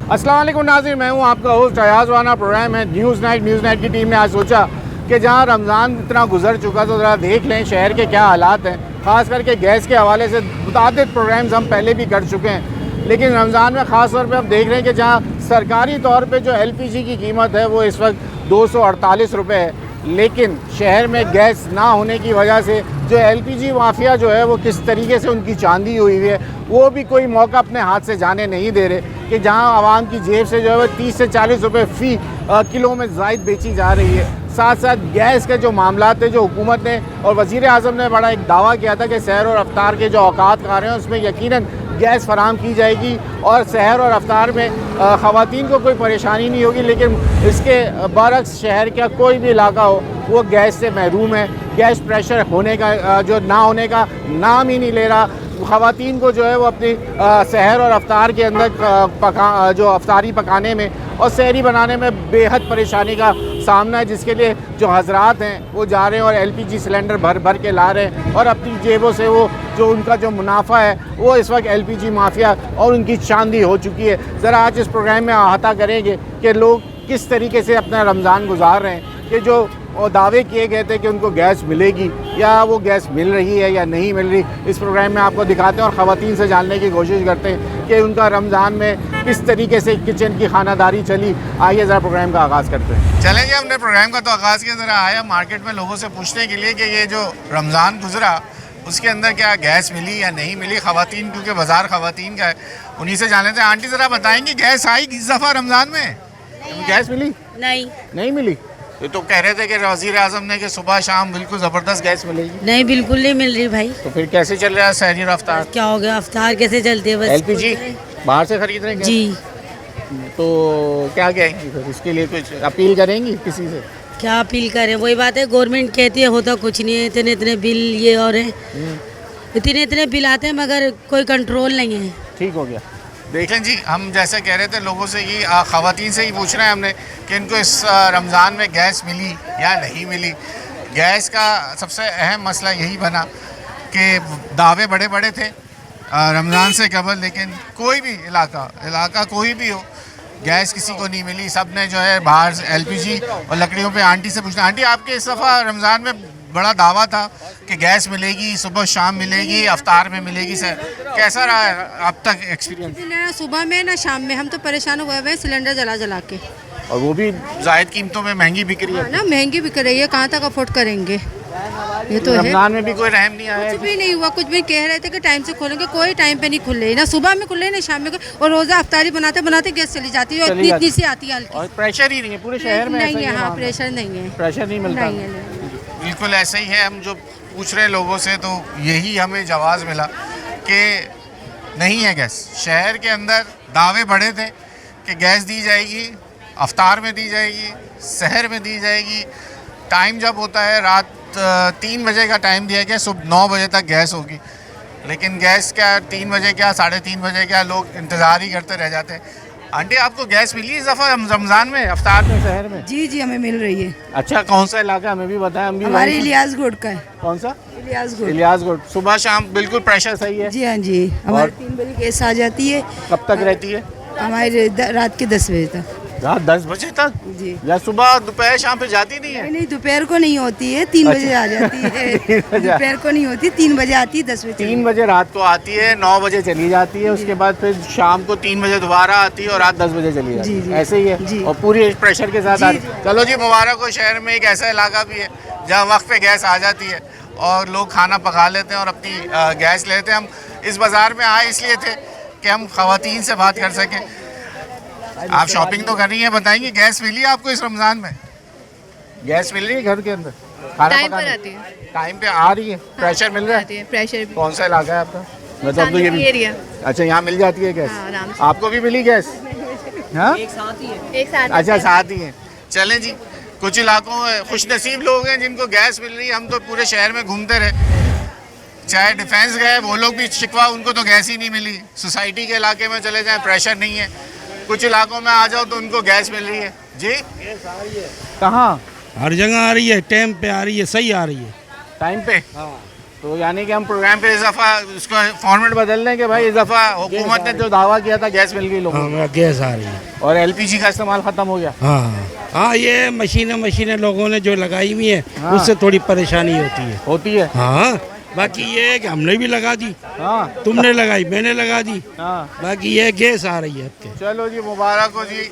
अस्सलाम वालेकुम नाज़रीन, मैं हूं आपका होस्ट अयाज वाना। प्रोग्राम है न्यूज़ नाइट की टीम ने आज सोचा कि जहां रमज़ान इतना गुजर चुका तो ज़रा देख लें शहर के क्या हालात हैं। ख़ास करके गैस के हवाले से मुतादिद प्रोग्राम्स हम पहले भी कर चुके हैं, लेकिन रमज़ान में ख़ास तौर पे अब देख रहे हैं कि जहां सरकारी तौर पे जो LPG की कीमत है वो इस वक्त 248 रुपये है, लेकिन शहर में गैस ना होने की वजह से जो LPG माफिया जो है वो किस तरीके से उनकी चांदी हुई है, वो भी कोई मौका अपने हाथ से जाने नहीं दे रहे कि जहां आवाम की जेब से जो है वो 30 से 40 रुपये फ़ी किलो में ज़ायद बेची जा रही है। साथ साथ गैस के जो मामला थे, जो हुकूमत ने और वज़ीर आज़म ने बड़ा एक दावा किया था कि सहर और अफ्तार के जो औकात कार हैं उसमें यकीनन गैस फराम की जाएगी और सहर और अफ्तार में ख़वातीन को कोई परेशानी नहीं होगी, लेकिन इसके बरक्स शहर का कोई भी इलाका हो वो गैस से महरूम है। गैस प्रेशर होने का जो ना होने का नाम ही नहीं ले रहा। ख़वातीन को जो है वो अपनी सहर और अफ्तार के अंदर जो अफ्तारी पकाने में और सहरी बनाने में बेहद परेशानी का सामना है, जिसके लिए जो हजरात हैं वो जा रहे हैं और LPG सिलेंडर भर भर के ला रहे हैं और अपनी जेबों से वो जो उनका जो मुनाफा है वो इस वक्त LPG माफिया और उनकी चांदी हो चुकी है। ज़रा आज इस प्रोग्राम में अहाता करेंगे कि लोग किस तरीके से अपना रमज़ान गुजार रहे हैं, कि जो दावे किए गए थे कि उनको गैस मिलेगी या वो गैस मिल रही है या नहीं मिल रही। इस प्रोग्राम में आपको दिखाते हैं और ख़वातीन से जानने की कोशिश करते हैं कि उनका रमज़ान में किस तरीके से किचन की खानादारी चली। आइए ज़रा प्रोग्राम का आगाज़ करते हैं। चलें जी, हमने प्रोग्राम का तो आगाज़ किया, ज़रा आया मार्केट में लोगों से पूछने के लिए कि ये जो रमज़ान गुजरा उसके अंदर क्या गैस मिली या नहीं मिली। ख़वातीन, क्योंकि बाज़ार ख़वातीन का है, उन्हीं से जान लेते हैं। आंटी ज़रा बताएँगी गैस आई इस दफ़ा रमज़ान में? गैस मिली? नहीं मिली। ये तो कह रहे थे कि वज़ीर आज़म ने कि सुबह शाम बिल्कुल ज़बरदस्त गैस मिलेगी। नहीं, बिल्कुल नहीं मिल रही भाई। तो फिर कैसे चल रहा है सहरी और अफ्तार? क्या हो गया, अफ्तार कैसे चलते हैं? बस LPG बाहर से खरीद रहे हैं जी। तो क्या कहेंगी फिर इसके लिए, कुछ अपील करेंगी किसी से? क्या अपील करें, वही बात है, गवर्नमेंट कहती है होता कुछ नहीं है, इतने इतने बिल ये और है, इतने इतने बिल आते हैं मगर कोई कंट्रोल नहीं है। ठीक हो गया। देख लें जी, हम जैसे कह रहे थे लोगों से ही, ख़वातीन से ही पूछ रहे हैं हमने कि इनको इस रमज़ान में गैस मिली या नहीं मिली। गैस का सबसे अहम मसला यही बना कि दावे बड़े बड़े थे रमज़ान से कबल, लेकिन कोई भी इलाका कोई भी हो, गैस किसी को नहीं मिली। सब ने जो है बाहर से LPG और लकड़ियों पे। आंटी से पूछना, आंटी आपके इस दफ़ा रमज़ान में बड़ा दावा था कि गैस मिलेगी, सुबह शाम मिलेगी, अफ्तार में मिलेगी, सर कैसा रहा है अब तक एक्सपीरियंस? ना सुबह में ना शाम में हम तो परेशान हुए हुए हैं सिलेंडर जला के, और वो भी जायद कीमतों में महंगी बिक रही है ना, महंगी बिक रही है, कहाँ तक अफोर्ड करेंगे। ये तो रमज़ान में भी कोई रहम नहीं आया? कुछ भी नहीं हुआ, कुछ भी कह रहे थे कि टाइम से खोलेंगे, कोई टाइम पे नहीं खुल रही, ना सुबह में खुल रही ना शाम में, और रोज़ा अफ्तारी बनाते बनाते गैस चली जाती है और इतनी सी आती है हल्की। और प्रेशर ही नहीं है पूरे शहर में? नहीं है, हाँ प्रेशर नहीं है, प्रेशर नहीं मिलता। बिल्कुल ऐसा ही है। हम जो पूछ रहे हैं लोगों से तो यही हमें जवाब मिला कि नहीं है गैस। शहर के अंदर दावे बड़े थे कि गैस दी जाएगी, अफ्तार में दी जाएगी, सहर में दी जाएगी। टाइम जब होता है रात 3 बजे का टाइम दिया गया, सुबह 9 बजे तक गैस होगी, लेकिन गैस क्या 3 बजे क्या 3:30 बजे क्या, लोग इंतज़ार ही करते रह जाते हैं। आंटी आपको गैस मिली इस दफ़ा रमज़ान में, अफ्तार में, सहर में? जी जी हमें मिल रही है। अच्छा, कौन सा इलाका हमें भी बताएं, हम भी। हमारे इलियास गोड का है। कौन सा? इलियास गोड। सुबह शाम बिल्कुल प्रेशर सही है? जी हाँ जी, हमारे 3 बजे गैस आ जाती है। कब तक रहती है? हमारे रात के 10 बजे तक। रात 10 बजे तक? जी। या सुबह दोपहर शाम पे जाती नहीं है? नहीं, दोपहर को नहीं होती है, 3 बजे आ जाती है। दोपहर को नहीं होती, 3 बजे आती है, 10 बजे। 3 बजे रात को आती है, 9 बजे चली जाती है, उसके बाद फिर शाम को 3 बजे दोबारा आती है और रात 10 बजे चली जाती है। ऐसे ही है जी। और पूरी प्रेशर के साथ आती है। चलो जी, मुबारक हो, शहर में एक ऐसा इलाका भी है जहाँ वक्त पे गैस आ जाती है और लोग खाना पका लेते हैं और अपनी गैस लेते हैं। हम इस बाज़ार में आए इसलिए थे कि हम ख़वातीन से बात कर सकें। आप शॉपिंग तो कर रही हैं, बताएंगे गैस मिली आपको इस रमज़ान में? गैस मिल रही है घर के अंदर? टाइम पर आती है, टाइम पे आ रही है? प्रेशर मिल रहा है? प्रेशर भी। कौन सा इलाका है आपका? मतलब तो ये भी एरिया। अच्छा, यहाँ मिल जाती है गैस? हाँ, आराम से। आपको भी मिली गैस? हाँ, एक साथ अच्छा साथ ही है। चलें जी, कुछ इलाकों में खुशनसीब लोग हैं जिनको गैस मिल रही है। हम तो पूरे शहर में घूमते रहे, चाहे डिफेंस गए वो लोग भी शिकवा, उनको तो गैस ही नहीं मिली। सोसाइटी के इलाके में चले जाएं, प्रेशर नहीं है। कुछ इलाकों में आ जाओ तो उनको गैस मिल रही है। जी कहाँ? हर जगह आ रही है, टाइम पे आ रही है, सही आ रही है, टाइम पे। हाँ। तो यानी कि हम प्रोग्राम पे इस दफ़ा उसको फॉर्मेट बदल दें कि भाई इस दफ़ा हुकूमत ने जो दावा किया था गैस मिल गई लोगों को, हाँ गैस आ रही है। और एलपीजी का इस्तेमाल ख़त्म हो गया। हाँ हाँ, ये मशीनें लोगों ने जो लगाई हुई है हाँ। उससे थोड़ी परेशानी होती है। हाँ, बाकी ये है कि हमने भी लगा दी, हाँ तुमने लगाई, मैंने लगा दी। हाँ, बाकी ये गैस आ रही है अब। चलो जी मुबारक हो जी।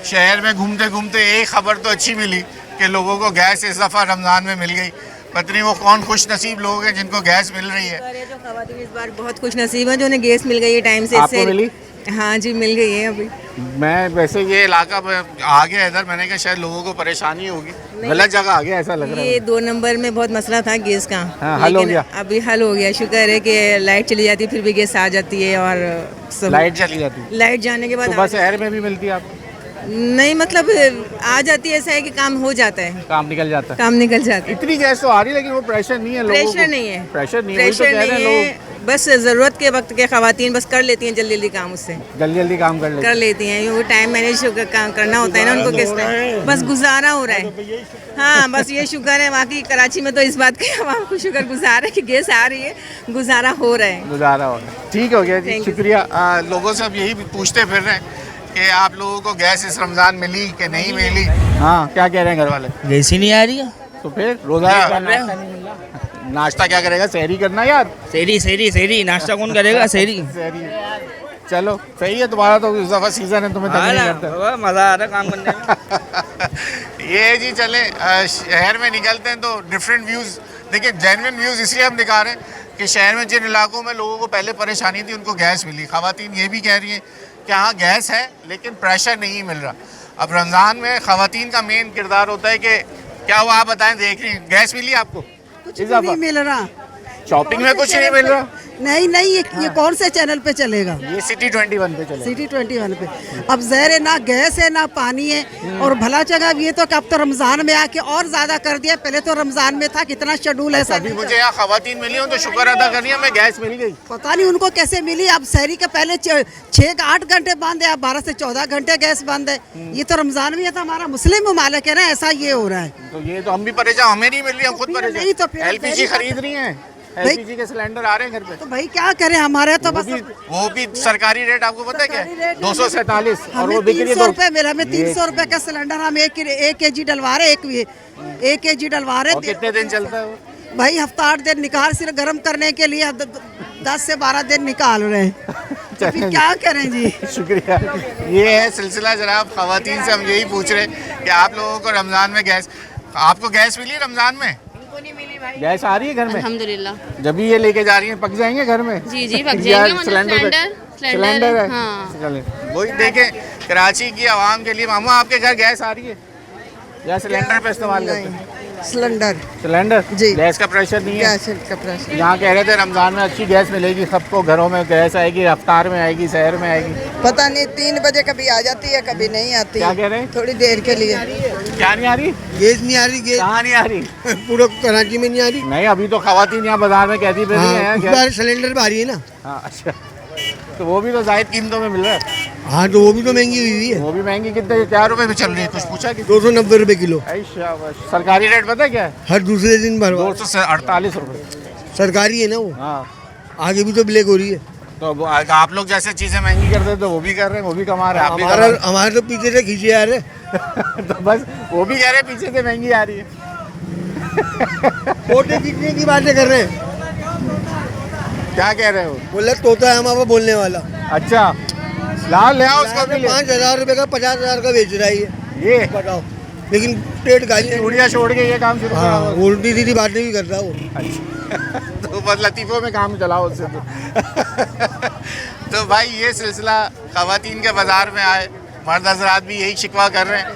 शहर में घूमते घूमते एक खबर तो अच्छी मिली कि लोगों को गैस इस दफ़ा रमज़ान में मिल गई। पता नहीं वो कौन खुश नसीब लोग हैं जिनको गैस मिल रही है। जो खवातीन इस बार बहुत खुश नसीब है जो उन्हें गैस मिल गई है टाइम से। आपको मिली? हाँ जी, मिल गई है अभी। मैं वैसे ये इलाका आ गया इधर, मैंने कहा शायद लोगों को परेशानी होगी, गलत जगह आ गया ऐसा लग रहा है। ये 2 नंबर में बहुत मसला था गैस का। हाँ, हल हो लेकिन गया। अभी हल हो गया, शुक्र है कि लाइट चली जाती है फिर भी गैस आ जाती है। और सब लाइट चली जाती है लाइट जाने के बाद सुबह शहर में भी मिलती है आपको? नहीं, मतलब आ जाती है, ऐसा है कि काम हो जाता है, काम निकल जाता है। काम निकल जाता है। इतनी गैस तो आ रही है लेकिन वो प्रेशर नहीं है लोगों को। प्रेशर नहीं है, प्रेशर नहीं है, वही तो प्रेशर कह रहे नहीं हैं है। बस ज़रूरत के वक्त के खवातीन बस कर लेती हैं जल्दी जल्दी काम, उससे जल्दी जल्दी काम कर लेती हैं। वो टाइम मैनेज काम करना होता है ना उनको, किस टाइम बस गुजारा हो रहा है। हाँ, बस ये शुक्र है। बाकी कराची में तो इस बात का आवाम को शुक्र गुजार है कि गैस आ रही है, गुजारा हो रहा है। गुजारा हो रहा है। ठीक हो गया जी, Thank you. शुक्रिया। लोगों से अब यही पूछते फिर रहे हैं कि आप लोगों को गैस इस रमज़ान मिली कि नहीं मिली। हाँ, क्या कह रहे हैं घर वाले? गैस ही नहीं आ रही है तो फिर रोज़ा नाश्ता क्या करेगा? सहरी करना यार। सहरी नाश्ता कौन करेगा? सहरी सहरी। चलो सही है, तुम्हारा तो इस दफ़ा सीज़न है, तुम्हें तंग नहीं करता। मजा आ रहा काम करने में। ये जी चले शहर में निकलते हैं तो डिफरेंट व्यूज़ देखिए। जेन्युइन व्यूज़ इसलिए हम दिखा रहे हैं कि शहर में जिन इलाकों में लोगों को पहले परेशानी थी उनको गैस मिली। ख़वातीन ये भी कह रही हैं कि हाँ गैस है लेकिन प्रेशर नहीं मिल रहा। अब रमज़ान में ख़वातीन का मेन किरदार होता है कि क्या हुआ आप बताएं। देख रही हैं गैस मिली आपको? कुछ भी नहीं मिल रहा। शॉपिंग में कुछ नहीं मिल रहा। नहीं, ये कौन से चैनल पे चलेगा? ये सिटी 21 पे चलेगा। सिटी 21 पे। अब ज़हर है, ना गैस है ना पानी है। और भला जगह ये तो कि अब तो रमज़ान में आके और ज़्यादा कर दिया। पहले तो रमज़ान में था, कितना शेड्यूल है। अभी मुझे यहाँ ख़वातीन मिली हूँ तो शुक्र अदा कर रही हूँ, मैं गैस मिल गई। पता नहीं उनको कैसे मिली। अब शहरी के पहले 6-8 घंटे बंद है, अब 12 से 14 घंटे गैस बंद है। ये तो रमज़ान में है, तो हमारा मुस्लिम ममालिक है ना, ऐसा ये हो रहा है। तो ये तो हम भी परेशान, हमें नहीं मिल रही, हम खुद नहीं परेशान। तो फिर एलपीजी खरीद रही हैं, एलपीजी के सिलेंडर आ रहे हैं घर पे। तो भाई क्या करें, हमारे तो बस वो भी सरकारी रेट आपको पता है क्या? 247 और वो बिक रही है 300 रुपए। मेरा में 300 रुपए का सिलेंडर हम एक केजी डलवा रहे, एक केजी डलवा रहे। और कितने दिन चलता है वो? भाई हफ्ता 8 दिन निकाल, सिर्फ गर्म करने के लिए 10 से 12 दिन निकाल रहे हैं। तो फिर क्या करें जी। शुक्रिया। ये है सिलसिला जनाब। ख़वातीन से हम यही पूछ रहे हैं कि आप लोगों को रमज़ान में गैस, आपको गैस मिली रमज़ान में? गैस आ रही है घर में? अल्हम्दुलिल्लाह। जब भी ये लेके जा रही हैं पक जाएंगे घर में? जी जी पक जाएंगे। मतलब सिलेंडर है। हाँ। चलें वही देखें कराची की आवाम के लिए। मामू आपके घर गैस आ रही है या सिलेंडर पे इस्तेमाल करते हैं? सिलेंडर जी। गैस का प्रेशर नहीं है? गैस का प्रेशर यहाँ कह रहे थे रमज़ान में अच्छी गैस मिलेगी सबको, घरों में गैस आएगी, अफ्तार में आएगी, शहर में आएगी। पता नहीं 3 बजे कभी आ जाती है, कभी नहीं आती। क्या कह रहे हैं? थोड़ी देर के लिए। क्या नहीं आ रही? गैस नहीं आ रही, गैस कहाँ नहीं आ रही? पूरा कराची में नहीं आ रही। नहीं, अभी तो ख़वातीन यहाँ बाजार में कहती फिर रही हैं इस गैस। बार सिलेंडर भी आ रही है ना। हाँ अच्छा, तो वो भी तो जायद कीमतों में मिल रहा है। हाँ, तो वो भी तो महंगी हुई है। वो भी महंगी कितने, क्या रुपए में चल रही है? कुछ पूछा कि 290 रुपए किलो। सरकारी रेट पता है क्या है? हर दूसरे दिन भरवा। 248 रुपए सरकारी है ना वो। हाँ, आगे भी तो ब्लैक हो रही है। तो आप लोग जैसे चीजें महंगी करते हैं तो वो भी कर रहे हैं, वो भी कमा रहे हैं, आप भी कमा रहे हमारे तो पीछे से खींचे आ रहे। हैं। तो बस वो भी कह रहे हैं पीछे से महंगी आ रही है। फोटो खींचने की बातें कर रहे हैं। क्या कह रहे हो? बोला तोता है हमारा बोलने वाला। अच्छा, लाल ले आओ उसको भी ले। 5,000 रुपए का 50,000 का बेच रहा है ये। ये बताओ, लेकिन पेट गाली चूड़ियाँ छोड़ के ये काम शुरू करा हाँ, हुआ। उल्टी सीधी बातें भी करता है वो। अच्छा तो बस लतीफ़ों में काम चलाओ उससे तो। तो भाई ये सिलसिला ख़वातीन के बाज़ार में आए, मर्द हज़रात भी यही शिकवा कर रहे हैं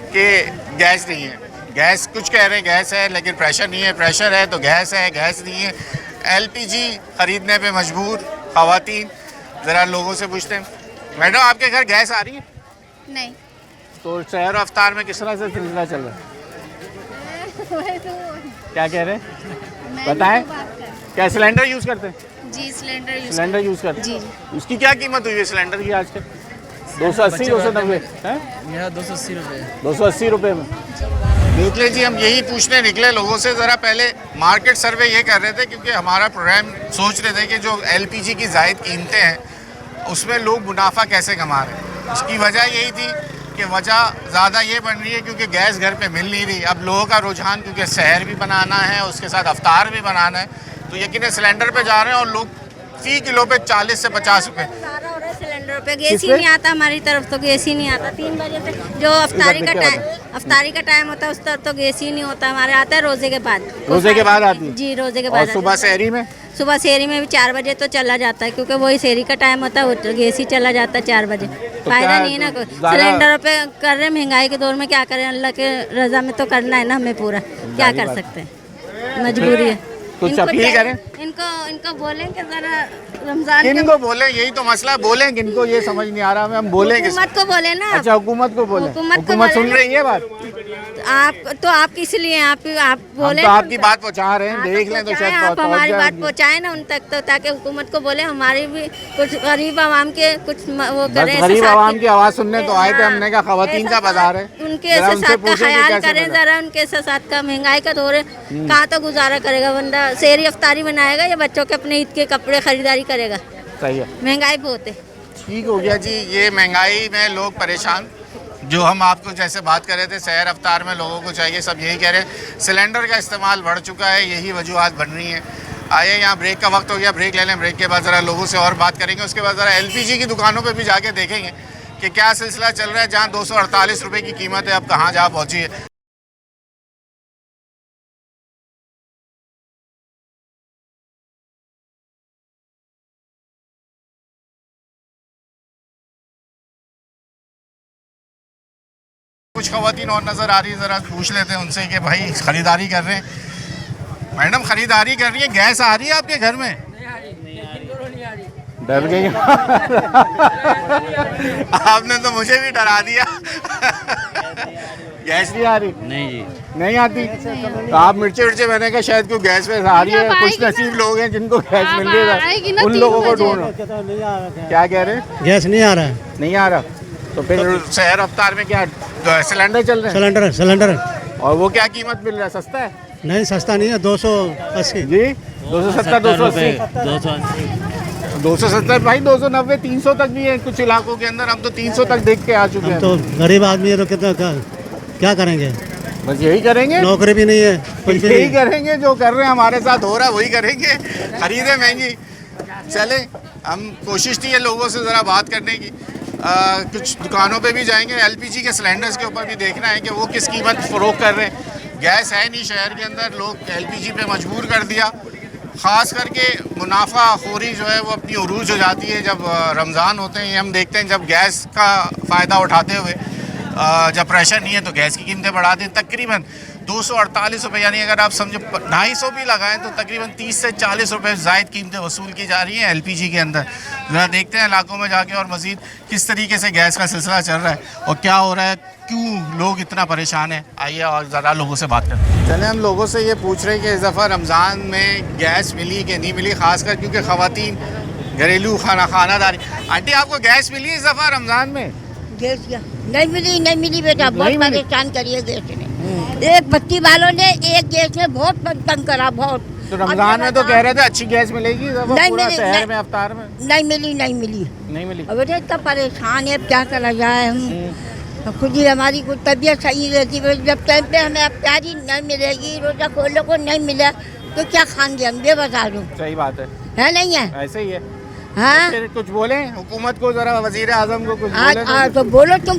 कि गैस नहीं है। गैस कुछ कह रहे हैं गैस है लेकिन प्रेशर नहीं है, प्रेशर है तो गैस है, गैस नहीं है। एलपीजी ख़रीदने पे मजबूर ख़वातीन। ज़रा लोगों से पूछते हैं, मैडम आपके घर गैस आ रही है? नहीं। तो शहर और अफ्तार में किस तरह से सिलसिला चल रहा है? क्या कह रहे हैं बताएं? क्या सिलेंडर यूज़ करते हैं? जी सिलेंडर यूज़ करते जी। हैं। उसकी क्या कीमत हुई है सिलेंडर की आज के? 280 290 हैं? 280 रुपये। 280 रुपये में। देख लीजिए, हम यही पूछने निकले लोगों से। ज़रा पहले मार्केट सर्वे ये कर रहे थे क्योंकि हमारा प्रोग्राम सोच रहे थे कि जो एलपीजी की ज़ायद कीमतें हैं उसमें लोग मुनाफा कैसे कमा रहे हैं। इसकी वजह यही थी कि वजह ज़्यादा ये बन रही है क्योंकि गैस घर पे मिल नहीं रही। अब लोगों का रुझान, क्योंकि सहर भी बनाना है उसके साथ अफ्तार भी बनाना है, तो यकीन सिलेंडर पे जा रहे हैं और लोग फी किलो पे 40 से 50 रुपये। सिलेंडर पे गैस ही नहीं आता, हमारी तरफ तो गैस ही नहीं आता। 3 बजे से जो अफ्तारी का टाइम होता है उस तरफ तो गैस ही नहीं होता। हमारे आता है रोजे के बाद। रोजे के बाद आती है जी, रोजे के और बाद। सुबह शहरी में सुबह शहरी में भी 4 बजे तो चला जाता है क्योंकि वही शहरी का टाइम होता है, वो तो गैस ही चला जाता है 4 बजे। फायदा नहीं है ना कोई। सिलेंडर पे कर रहे महंगाई के दौर में, क्या करें, अल्लाह के रजा में तो करना है ना हमें पूरा, क्या कर सकते हैं, मजबूरी है। कुछ अपील करें, इनको बोलें कि जरा रमजान किनको बोले, यही तो मसला है, बोले किनको ये समझ नहीं आ रहा। हम बोले हुकूमत को बोले ना। अच्छा, हुकूमत को बोले। हुकूमत सुन रही है बात आप किस लिए आप बोले, तो आपकी बात पहुंचा रहे हैं, देख लें तो शायद आप हमारी बात पहुंचाएं ना उन तक, तो ताकि हुकूमत को बोले हमारी भी कुछ गरीब आवाम के कुछ वो करें। गरीब आवाम की आवाज़ सुनने तो आए थे, हमने कहा खवातीन का बाजार है, उनके ऐसे साथ का ख्याल करें जरा। उनके साथ का महंगाई का दौर है, कहाँ तो गुजारा करेगा बंदा। शहरी अफ्तारी बनाएगा या बच्चों के अपने ईद के कपड़े खरीदारी करेगा। सही है, महंगाई बहुत है। ठीक हो गया जी। ये महंगाई में लोग परेशान, जो हम आपको जैसे बात कर रहे थे शहर अफ्तार में लोगों को चाहिए, सब यही कह रहे हैं। सिलेंडर का इस्तेमाल बढ़ चुका है, यही वजूहत बन रही हैं। आइए, यहाँ ब्रेक का वक्त हो गया, ब्रेक ले लें। ब्रेक के बाद ज़रा लोगों से और बात करेंगे। उसके बाद ज़रा एलपीजी की दुकानों पे भी जाके देखेंगे कि क्या सिलसिला चल रहा है। जहाँ 248 रुपये की कीमत है, अब कहाँ जा पहुँची है। कुछ खवातीन और नज़र आ रही है, ज़रा पूछ लेते हैं उनसे कि भाई ख़रीदारी कर रहे हैं। मैडम ख़रीदारी कर रही है, गैस आ रही है आपके घर में? डर गई आपने तो मुझे भी डरा दिया। गैस नहीं आ रही? नहीं जी, नहीं आती। तो आप मिर्चे विर्चे मैंने कहा शायद क्यों गैस पे आ रही है। कुछ नसीब लोग हैं जिनको गैस मिल रही है, उन लोगों को ढूंढो। क्या कह रहे हैं? गैस नहीं आ रहा है। नहीं आ रहा तो फिर शहर अफ्तार में क्या सिलेंडर चल रहे हैं? सिलेंडर और वो क्या कीमत मिल रहा है? सस्ता है? नहीं, सस्ता नहीं है, 280 जी, 270, 280, 270 भाई, 290, 300 तक भी है कुछ इलाकों के अंदर। हम तो 300 तक देख के आ चुके हैं। तो गरीब आदमी है तो कितना क्या करेंगे? बस यही करेंगे, नौकरी भी नहीं है, कुछ भी यही नहीं। करेंगे जो कर रहे हैं, हमारे साथ हो रहा है वही करेंगे। खरीदे महंगी। चले, हम कोशिश थी लोगों से ज़रा बात करने की। कुछ दुकानों पे भी जाएंगे, एलपीजी के सिलेंडर्स के ऊपर भी देखना है कि वो किस कीमत फ़रोख्त कर रहे हैं। गैस है नहीं शहर के अंदर, लोग एलपीजी पे मजबूर कर दिया। ख़ास करके मुनाफा खोरी जो है वो अपनी उरूज हो जाती है जब रमज़ान होते हैं। ये हम देखते हैं जब गैस का फ़ायदा उठाते हुए, जब प्रेशर नहीं है तो गैस की कीमतें बढ़ा दें। तकरीबन 248 रुपये, यानी अगर आप समझो 250 भी लगाएं तो तकरीबन 30 से 40 रुपये ज़ायद कीमतें वसूल की जा रही हैं एलपीजी के अंदर। ज़रा देखते हैं इलाकों में जाके और मज़ीद किस तरीके से गैस का सिलसिला चल रहा है और क्या हो रहा है, क्यों लोग इतना परेशान हैं। आइए और ज़रा लोगों से बात करते हैं। चले, हम लोगों से ये पूछ रहे हैं कि इस दफ़ा रमज़ान में गैस मिली कि नहीं मिली, ख़ासकर क्योंकि ख़वातीन घरेलू खानादारी। आंटी, आपको गैस मिली इस दफ़ा रमज़ान में? गैस क्या नहीं मिली बेटा, बहुत परेशान करिए गैस ने। एक बत्ती वालों ने एक गैस ने बहुत तंग करा, बहुत। तो रमज़ान में तो कह रहे थे अच्छी गैस मिलेगी पूरा शहर में, अफ्तार में नहीं मिली। अब बेटा इतना परेशान है, क्या करा जाए। हम खुद ही, हमारी कुछ तबीयत सही रहती है, जब टाइम पे हमें अफ्तारी नहीं मिलेगी, रोजा खोलने को नहीं मिला तो क्या खाएंगे हम, ये बता दूँ। सही बात है नहीं है? ऐसे ही है। हाँ, फिर कुछ बोले हुकूमत को, जरा वजीर आजम को कुछ आज बोले? तो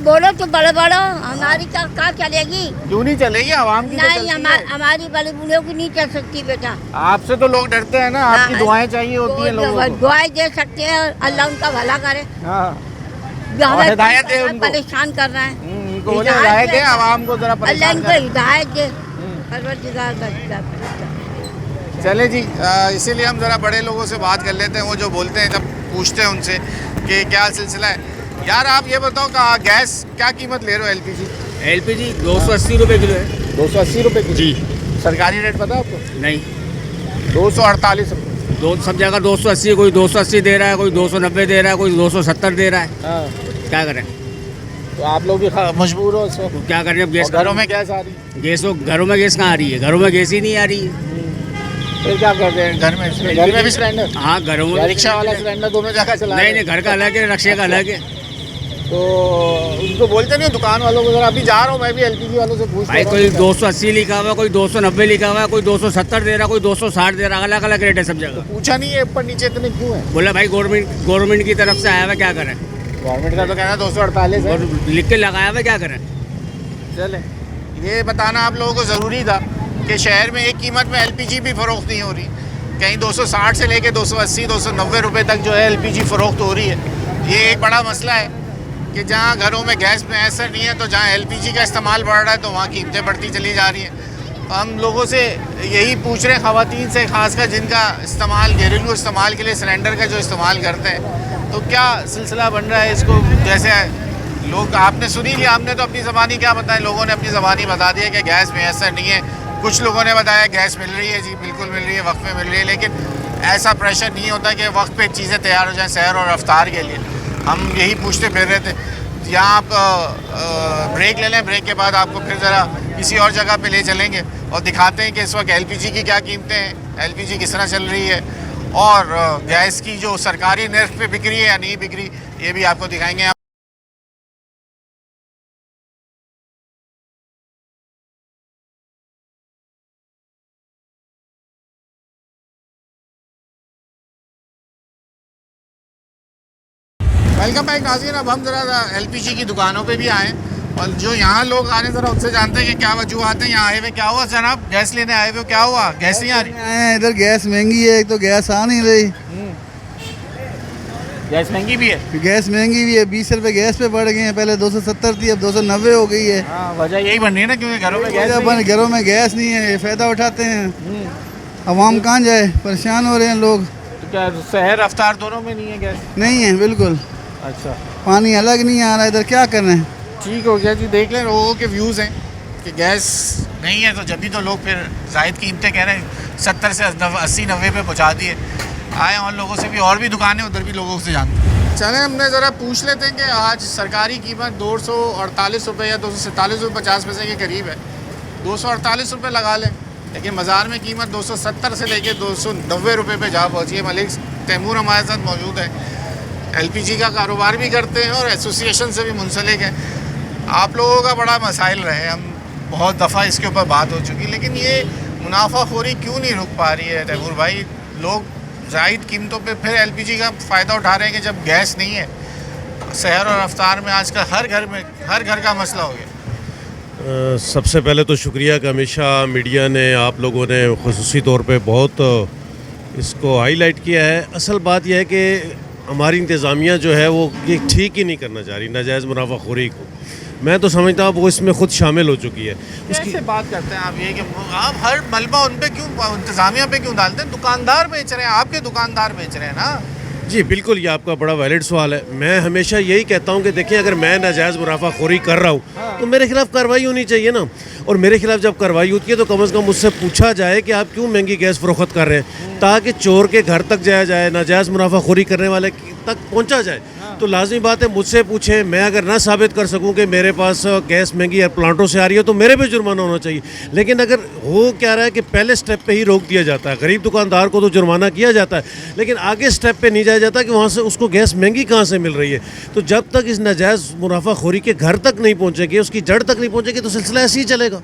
बोलो तो बड़ो हमारी क्या चलेगी? क्यों नहीं चलेगी, आवाम की तो नहीं, चलती है। हमारी बड़े बूढ़ों की नहीं चल सकती बेटा। आपसे तो लोग डरते हैं ना, आपकी दुआएं चाहिए होती हैं लोगों को। दुआएं दे सकते हैं, अल्लाह उनका भला करे। हाँ, जो हमें हिदायत दे उनको। परेशान कर रहे हैं, उनको बोले हिदायत दे, आवाम को जरा अल्लाह परेशान इनको करे। हिदायत दे। परवरदिगार का चले जी, इसीलिए हम ज़रा बड़े लोगों से बात कर लेते हैं। वो जो बोलते हैं, जब पूछते हैं उनसे कि क्या सिलसिला है। यार आप ये बताओ कि गैस क्या कीमत ले रहे हो? एलपीजी 280 रुपये किलो है। 280 रुपये की? जी। सरकारी रेट पता है आपको? नहीं, 248 रुपये। सब जगह 280, कोई 280 दे रहा है, कोई 290 दे रहा है, कोई 270 दे रहा है। हाँ, क्या करें? तो आप लोग भी मजबूर हो इसमें। तो क्या करें अब गैस, और घरों में गैस आ रही है, गैस तो घरों में गैस कहाँ आ रही है, घरों में गैस ही नहीं आ रही है। फिर क्या करते हैं घर में भी सिलेंडर, हाँ घरों में या रिक्शा वाला सिलेंडर दोनों जगह चला नहीं नहीं, घर का अलग है, रक्षा का अलग है। तो उनको बोलते नहीं दुकान वालों को, जरा अभी जा रहा हूँ मैं भी एलपीजी वालों से पूछ भाई कोई 280 लिखा हुआ, कोई 290 लिखा हुआ, कोई 270 दे रहा, कोई 260 दे रहा, अलग अलग रेट है सब जगह। पूछा नहीं है ऊपर नीचे इतने क्यों है? बोला भाई गवर्नमेंट की तरफ से आया हुआ, क्या करें, गवर्नमेंट का तो कहना है 248 है, और लिख के लगाया हुआ, क्या करें। चले ये बताना आप लोगों को ज़रूरी था कि शहर में एक कीमत में एलपीजी भी फ़रोख्त नहीं हो रही, कहीं 260 से लेके 280 290 रुपए तक जो है एलपीजी फ़रोख्त हो रही है। ये एक बड़ा मसला है कि जहाँ घरों में गैस मैसर नहीं है, तो जहाँ एलपीजी का इस्तेमाल बढ़ रहा है तो वहाँ कीमतें बढ़ती चली जा रही हैं। तो हम लोगों से यही पूछ रहे हैं, ख़वातीन से ख़ासकर जिनका इस्तेमाल घरेलू इस्तेमाल के लिए सिलेंडर का जो इस्तेमाल करते हैं, तो क्या सिलसिला बन रहा है इसको? जैसे लोग आपने सुनी लिया, हमने तो अपनी ज़बानी क्या बताएं, लोगों ने अपनी ज़बानी बता दिया कि गैस मैसर नहीं है। कुछ लोगों ने बताया गैस मिल रही है, जी बिल्कुल मिल रही है, वक्त पे मिल रही है, लेकिन ऐसा प्रेशर नहीं होता कि वक्त पे चीज़ें तैयार हो जाएं सहर और रफ्तार के लिए। हम यही पूछते फिर रहे थे। यहाँ आप ब्रेक ले लें, ब्रेक के बाद आपको फिर ज़रा किसी और जगह पे ले चलेंगे और दिखाते हैं कि इस वक्त एलपीजी की क्या कीमतें हैं, एलपीजी किस तरह चल रही है, और गैस की जो सरकारी नर्ख पे बिक रही है या नहीं बिक रही, ये भी आपको दिखाएंगे। वेलकम बैक नाज़रीन। अब हम ज़रा एलपीजी की दुकानों पे भी आए और जो यहाँ लोग आ रहे हैं ज़रा उनसे जानते हैं कि क्या वजूहत हैं यहाँ आए हुए। क्या हुआ जनाब, गैस लेने आए हुए, क्या हुआ, गैस नहीं आ रही? इधर गैस महंगी है, एक तो गैस आ नहीं रही, गैस महंगी भी है, गैस महंगी भी है, 20 रुपये गैस पे बढ़ गए हैं, पहले 270 थी अब 290 हो गई है। हाँ, वजह यही बन रही है ना, क्योंकि घरों में गैस नहीं है। घरों में गैस नहीं है, फ़ायदा उठाते हैं, अवाम कहाँ जाए, परेशान हो रहे हैं लोग। तो क्या शहर रफ्तार दोनों में नहीं है गैस? नहीं है बिल्कुल, अच्छा, पानी अलग नहीं आ रहा, इधर क्या कर रहे हैं। ठीक हो गया जी। देख लें लोगों के व्यूज़ हैं कि गैस नहीं है, तो जब भी तो लोग फिर जायद कीमतें कह रहे हैं, 70 से 80-90 पे पहुँचा दिए। आए और लोगों से भी, और भी दुकानें उधर भी लोगों से जानते हैं। चलें हमने ज़रा पूछ लेते हैं कि आज सरकारी कीमत 248 रुपये या 247 रुपये 50 पैसे के करीब है। 248 रुपये लगा लें, लेकिन बाज़ार में कीमत 270 से लेके 290 रुपये पे जा पहुँची है। मलिक तैमूर हमारे साथ मौजूद है, एलपीजी का कारोबार भी करते हैं और एसोसिएशन से भी मुंसलिक है। आप लोगों का बड़ा मसाइल रहे, हम बहुत दफ़ा इसके ऊपर बात हो चुकी, लेकिन ये मुनाफाखोरी क्यों नहीं रुक पा रही है तैमूर भाई? लोग जायद कीमतों पे फिर एलपीजी का फ़ायदा उठा रहे हैं कि जब गैस नहीं है। शहर और रफ्तार में आजकल हर घर का मसला हो गया। सबसे पहले तो शुक्रिया कि हमेशा मीडिया ने, आप लोगों ने ख़ुसूसी तौर पे बहुत इसको हाईलाइट किया है। असल बात यह है कि हमारी इंतज़ामिया जो है वो ये ठीक ही नहीं करना चाह रही नाजायज़ मुनाफाखोरी को। मैं तो समझता हूँ वो इसमें खुद शामिल हो चुकी है। उसकी बात करते हैं आप ये कि आप हर मलबा उन पे क्यों, इंतज़ामिया पे क्यों डालते हैं? दुकानदार बेच रहे हैं, आपके दुकानदार बेच रहे हैं ना। जी बिल्कुल, ये आपका बड़ा वैलिड सवाल है। मैं हमेशा यही कहता हूँ कि देखिए, अगर मैं नाजायज़ मुनाफाखोरी कर रहा हूँ तो मेरे खिलाफ कार्रवाई होनी चाहिए ना। और मेरे खिलाफ जब कार्रवाई होती है तो कम से कम मुझसे पूछा जाए कि आप क्यों महंगी गैस फ़रोख्त कर रहे हैं, ताकि चोर के घर तक जाया जाए, नाजायज़ मुनाफाखोरी करने वाले तक पहुंचा जाए। तो लाजमी बात है मुझसे पूछें, मैं अगर ना साबित कर सकूं कि मेरे पास गैस महंगी प्लांटों से आ रही है तो मेरे पे जुर्माना होना चाहिए। लेकिन अगर हो क्या रहा है कि पहले स्टेप पे ही रोक दिया जाता है, गरीब दुकानदार को तो जुर्माना किया जाता है, लेकिन आगे स्टेप पे नहीं जाया जाता कि वहाँ से उसको गैस महंगी कहाँ से मिल रही है। तो जब तक इस नाजायज़ मुनाफाखोरी के घर तक नहीं पहुँचेगी, उसकी जड़ तक नहीं पहुँचेगी, तो सिलसिला ऐसे ही चलेगा।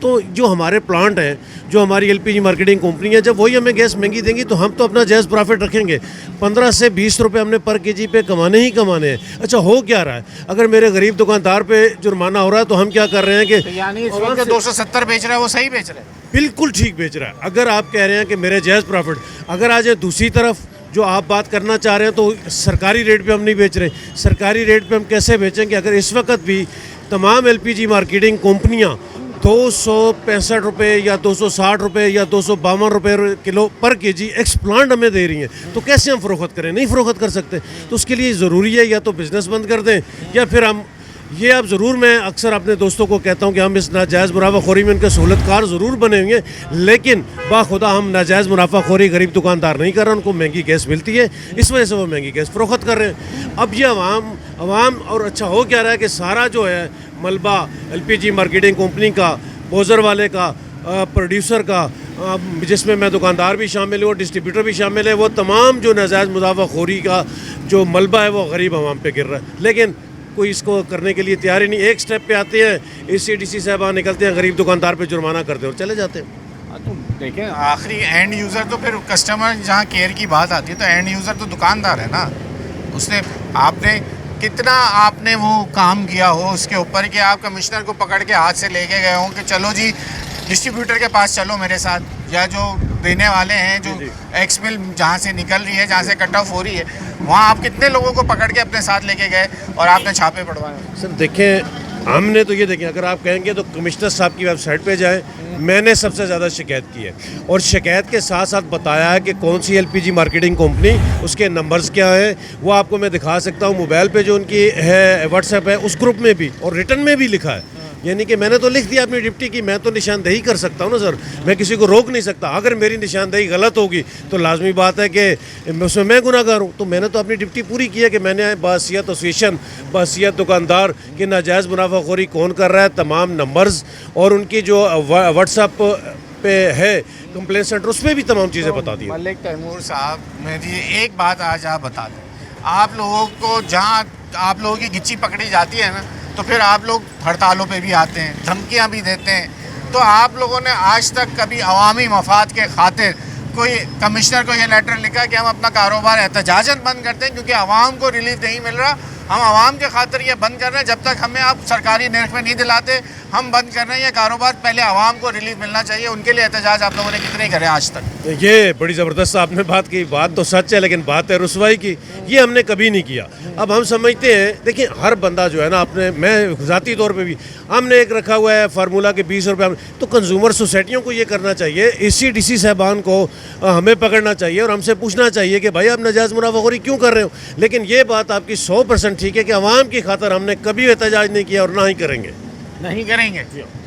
तो जो हमारे प्लांट हैं, जो हमारी एलपीजी मार्केटिंग कंपनी है, जब वही हमें गैस महंगी देंगी तो हम तो अपना जायज़ प्रॉफिट रखेंगे। 15 से 20 रुपये हमने पर केजी पे कमाने ही कमाने हैं। अच्छा, हो क्या रहा है? अगर मेरे गरीब दुकानदार पे जुर्माना हो रहा है तो हम क्या कर रहे हैं कि तो यानी इस वक्त 270 बेच रहा है वो सही बेच रहा है? बिल्कुल ठीक बेच रहा है। अगर आप कह रहे हैं कि मेरे जायज़ प्रॉफिट, अगर आज दूसरी तरफ जो आप बात करना चाह रहे हैं तो सरकारी रेट पे हम नहीं बेच रहे। सरकारी रेट पे हम कैसे बेचेंगे? अगर इस वक्त भी तमाम एलपीजी मार्केटिंग कंपनियाँ 265 रुपये या 260 रुपये या 252 रुपये किलो पर केजी एक्स प्लांट हमें दे रही हैं, तो कैसे हम फ़रोख्त करें? नहीं फ़रोख्त कर सकते। तो उसके लिए ज़रूरी है या तो बिज़नेस बंद कर दें या फिर हम ये आप ज़रूर, मैं अक्सर अपने दोस्तों को कहता हूँ कि हम इस नाजायज़ मुनाफाखोरी में उनके सहूलतकार ज़रूर बने हुए हैं, लेकिन बाखुदा हम नाजायज़ मुनाफाखोरी गरीब दुकानदार नहीं कर रहे, उनको महंगी गैस मिलती है, इस वजह से वो महंगी गैस फ़रोख्त कर रहे हैं। अब ये अवाम और अच्छा हो क्या रहा है कि सारा जो है मलबा LPG मार्केटिंग कंपनी का, बोजर वाले का, प्रोड्यूसर का, जिसमें मैं दुकानदार भी शामिल हूँ, डिस्ट्रीब्यूटर भी शामिल है, वो तमाम जो नाजायज़ मुनाफाखोरी का जो मलबा है वो गरीब अवाम पे गिर रहा है, लेकिन कोई इसको करने के लिए तैयार ही नहीं। एक स्टेप पे आते हैं, ACDC साहब निकलते हैं, गरीब दुकानदार पे जुर्माना करते हैं और चले जाते हैं। तो देखें, आखिरी एंड यूज़र तो फिर कस्टमर, जहाँ केयर की बात आती है तो एंड यूज़र तो दुकानदार है ना। उसने आपने वो काम किया हो उसके ऊपर कि आप कमिश्नर को पकड़ के हाथ से लेके गए हो कि चलो जी डिस्ट्रीब्यूटर के पास चलो मेरे साथ, या जो देने वाले हैं, जो एक्स मिल जहाँ से निकल रही है, जहाँ से कट ऑफ हो रही है, वहाँ आप कितने लोगों को पकड़ के अपने साथ लेके गए और आपने छापे पड़वाए? सर देखें, हमने तो ये देखें, अगर आप कहेंगे तो कमिश्नर साहब की वेबसाइट पे जाएं, मैंने सबसे ज़्यादा शिकायत की है और शिकायत के साथ साथ बताया है कि कौन सी LPG मार्केटिंग कंपनी, उसके नंबर्स क्या है, वो आपको मैं दिखा सकता हूँ। मोबाइल पे जो उनकी है, व्हाट्सएप है, उस ग्रुप में भी और रिटर्न में भी लिखा है। यानी कि मैंने तो लिख दिया अपनी डिप्टी की, मैं तो निशानदेही कर सकता हूँ ना सर, मैं किसी को रोक नहीं सकता। अगर मेरी निशानदेही गलत होगी तो लाजमी बात है कि उसमें मैं गुनाहगार हूँ। तो मैंने तो अपनी डिप्टी पूरी की है कि मैंने बासियत एसोसिएशन, बासियत दुकानदार की नाजायज़ मुनाफाखोरी कौन कर रहा है, तमाम नंबर्स और उनकी जो व्हाट्सएप पे है कंप्लेंट सेंटर, उसमें भी तमाम चीज़ें बता दी। मलिक तैमूर साहब, मेरी एक बात आज आप बता दें, आप लोगों को जहाँ आप लोगों की गिच्ची पकड़ी जाती है ना, तो फिर आप लोग हड़तालों पे भी आते हैं, धमकियां भी देते हैं। तो आप लोगों ने आज तक कभी अवामी मफाद के खातिर कोई कमिश्नर को ये लेटर लिखा कि हम अपना कारोबार एहतजाजन बंद करते हैं क्योंकि आवाम को रिलीफ नहीं मिल रहा, हम आवाम के खातिर ये बंद कर रहे हैं, जब तक हमें आप सरकारी निर्ख में नहीं दिलाते हम बंद कर रहे हैं ये कारोबार, पहले आवाम को रिलीफ मिलना चाहिए, उनके लिए एहतजाज आप लोगों ने कितने करे आज तक? ये बड़ी ज़बरदस्त आपने बात की, बात तो सच है, लेकिन बात है रुसवाई की, ये हमने कभी नहीं किया। अब हम समझते हैं, देखिए हर बंदा जो है ना, अपने, मैं ज़ाती तौर पे भी, हमने एक रखा हुआ है फार्मूला के 20 रुपये, तो कंज्यूमर सोसाइटियों को ये करना चाहिए, ACDC साहबान को हमें पकड़ना चाहिए और हमसे पूछना चाहिए कि भाई आप नाजायज़ मुनाफाखोरी क्यों कर रहे हो। लेकिन ये बात आपकी 100% ठीक है कि अवाम की खातर हमने कभी एहतजाज नहीं किया और ना ही करेंगे। नहीं करेंगे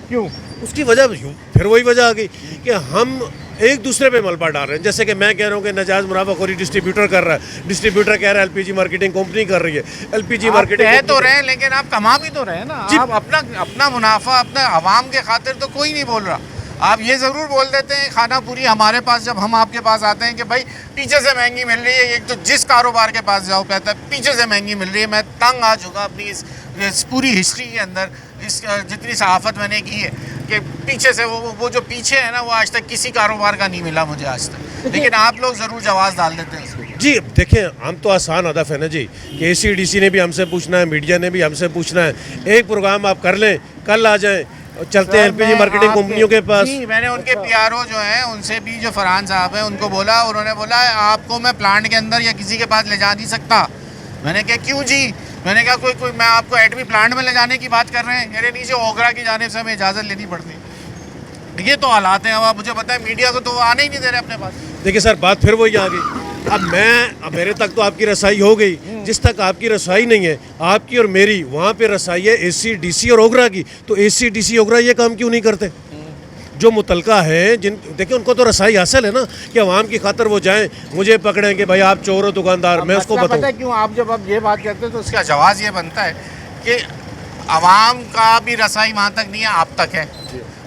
क्यों? उसकी वजह फिर वही वजह आ गई कि हम एक दूसरे पे मलबा डाल रहे हैं। जैसे कि मैं कह रहा हूँ कि नाजायज़ मुनाफाखोरी डिस्ट्रीब्यूटर कर रहा है, डिस्ट्रीब्यूटर कह रहा है LPG मार्केटिंग कंपनी कर रही है, LPG मार्केटिंग कह तो रहे हैं लेकिन आप कमा भी तो रहे हैं ना। आप अपना मुनाफा अपने आवाम के खातिर तो कोई नहीं बोल रहा। आप ये ज़रूर बोल देते हैं खाना पूरी हमारे पास, जब हम आपके पास आते हैं कि भाई पीछे से महंगी मिल रही है, एक तो जिस कारोबार के पास जाओ कहता है पीछे से महंगी मिल रही है। मैं तंग आ चुका अपनी इस पूरी हिस्ट्री के अंदर, इस जितनी सहाफ़त मैंने की है कि पीछे से वो जो पीछे है ना, वो आज तक किसी कारोबार का नहीं मिला मुझे आज तक, लेकिन आप लोग ज़रूर जवाब डाल देते हैं उसको। जी देखें, हम तो आसान हदफ है ना जी कि ACDC ने भी हमसे पूछना है, मीडिया ने भी हमसे पूछना है। एक प्रोग्राम आप कर लें, कल आ जाएं, चलते हैं LPG मार्केटिंग कंपनियों के पास। मैंने उनके PRO जो हैं उनसे भी, जो फरहान साहब हैं, उनको बोला, उन्होंने बोला आपको मैं प्लांट के अंदर या किसी के पास ले जा नहीं सकता। मैंने कहा क्यों जी? मैंने कहा कोई मैं आपको एटमी प्लांट में ले जाने की बात कर रहे हैं? मेरे नीचे ओगरा की जानिब से हमें इजाज़त लेनी पड़ती। ये तो हालात हैं। अब आप मुझे बताएं, मीडिया को तो वो आने ही नहीं दे रहे अपने पास। देखिए सर, बात फिर वही आ गई। अब मेरे तक तो आपकी रसाई हो गई, जिस तक आपकी रसाई नहीं है, आपकी और मेरी, वहाँ पे रसाई है ACDC और ओगरा की। तो ACDC ओगरा ये काम क्यों नहीं करते? जो मुतलका है, देखिए उनको तो रसाई हासिल है ना कि अवाम की खातर वो जाएं, मुझे पकड़ें कि भाई आप चोर हो दुकानदार, मैं उसको बताऊं। पता है क्यों? आप जब ये बात करते हैं तो उसका जवाब ये बनता है कि अवाम का भी रसाई वहाँ तक नहीं है, आप तक है।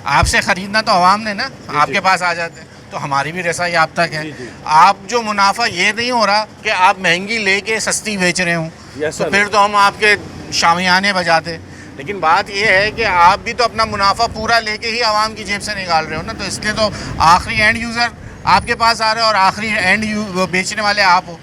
आपसे ख़रीदना तो अवाम ने ना, आपके पास आ जाते हैं, तो हमारी भी रसाई आप तक है। आप जो मुनाफा ये नहीं हो रहा कि आप महंगी लेके सस्ती बेच रहे हो, तो फिर तो हम आपके शामियाने बजाते। लेकिन बात यह है कि आप भी तो अपना मुनाफा पूरा लेके ही आवाम की जेब से निकाल रहे हो ना, तो इसलिए तो आखिरी एंड यूज़र आपके पास आ रहे हो और आखिरी एंड बेचने वाले आप हो,